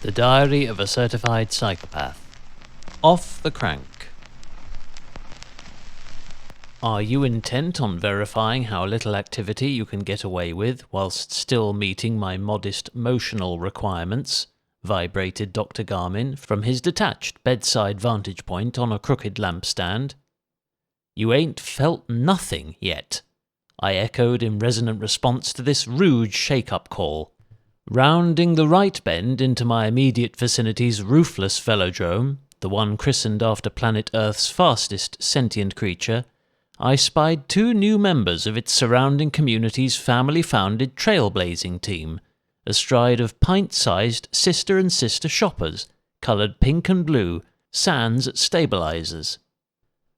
The Diary of a Certified Psychopath. Off the crank. Are you intent on verifying how little activity you can get away with whilst still meeting my modest motional requirements? Vibrated Dr. Garmin from his detached bedside vantage point on a crooked lampstand. You ain't felt nothing yet, I echoed in resonant response to this rude shake-up call. Rounding the right bend into my immediate vicinity's roofless velodrome, the one christened after planet Earth's fastest sentient creature, I spied two new members of its surrounding community's family-founded trailblazing team, astride of pint-sized sister and sister shoppers, coloured pink and blue, sans stabilizers.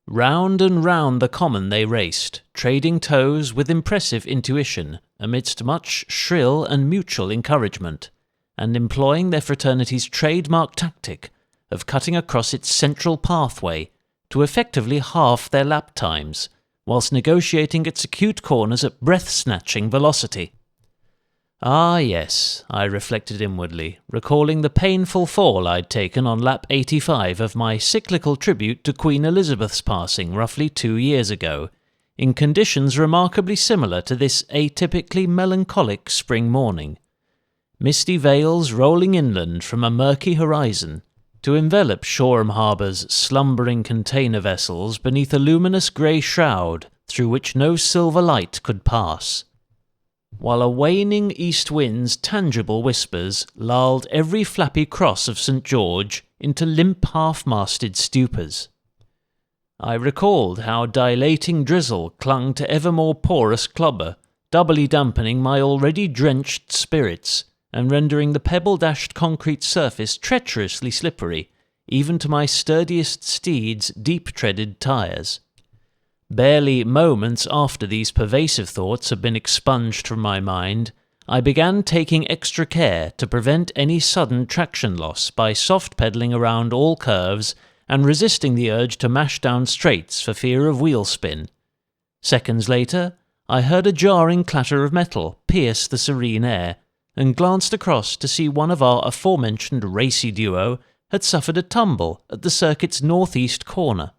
Round and round the common they raced, trading toes with impressive intuition, amidst much shrill and mutual encouragement, and employing their fraternity's trademark tactic of cutting across its central pathway to effectively halve their lap times, whilst negotiating its acute corners at breath-snatching velocity. Ah yes, I reflected inwardly, recalling the painful fall I'd taken on lap 85 of my cyclical tribute to Queen Elizabeth's passing roughly 2 years ago, in conditions remarkably similar to this atypically melancholic spring morning. Misty veils rolling inland from a murky horizon, to envelop Shoreham Harbour's slumbering container vessels beneath a luminous grey shroud through which no silver light could pass, while a waning east wind's tangible whispers lulled every flappy cross of St. George into limp half-masted stupors. I recalled how dilating drizzle clung to ever more porous clobber, doubly dampening my already drenched spirits, and rendering the pebble-dashed concrete surface treacherously slippery, even to my sturdiest steed's deep-treaded tyres. Barely moments after these pervasive thoughts had been expunged from my mind, I began taking extra care to prevent any sudden traction loss by soft-pedalling around all curves and resisting the urge to mash down straights for fear of wheel spin. Seconds later, I heard a jarring clatter of metal pierce the serene air, and glanced across to see one of our aforementioned racy duo had suffered a tumble at the circuit's northeast corner.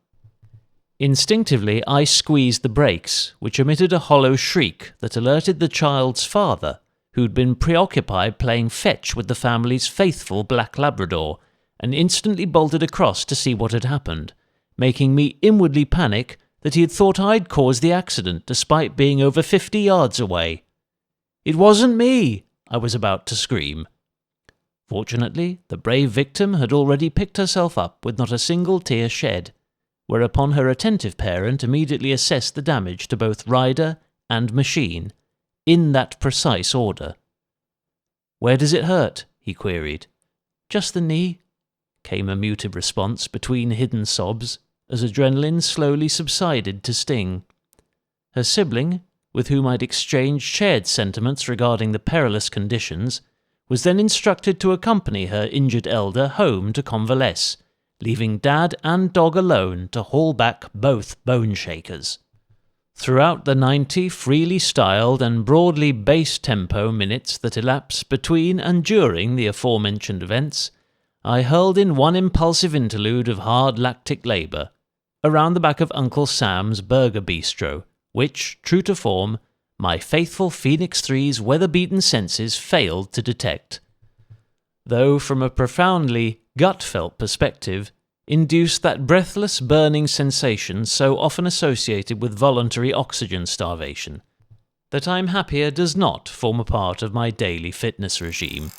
Instinctively I squeezed the brakes, which emitted a hollow shriek that alerted the child's father, who'd been preoccupied playing fetch with the family's faithful black Labrador, and instantly bolted across to see what had happened, making me inwardly panic that he had thought I'd caused the accident despite being over 50 yards away. "It wasn't me!" I was about to scream. Fortunately, the brave victim had already picked herself up with not a single tear shed, whereupon her attentive parent immediately assessed the damage to both rider and machine, in that precise order. "Where does it hurt?" he queried. "Just the knee," came a muted response between hidden sobs, as adrenaline slowly subsided to sting. Her sibling, with whom I'd exchanged shared sentiments regarding the perilous conditions, was then instructed to accompany her injured elder home to convalesce, leaving Dad and dog alone to haul back both bone shakers. Throughout the 90 freely styled and broadly bass-tempo minutes that elapsed between and during the aforementioned events, I hurled in one impulsive interlude of hard lactic labour, around the back of Uncle Sam's burger bistro, which, true to form, my faithful Phoenix 3's weather-beaten senses failed to detect, though from a profoundly gut-felt perspective, induced that breathless burning sensation so often associated with voluntary oxygen starvation, that I'm happier does not form a part of my daily fitness regime.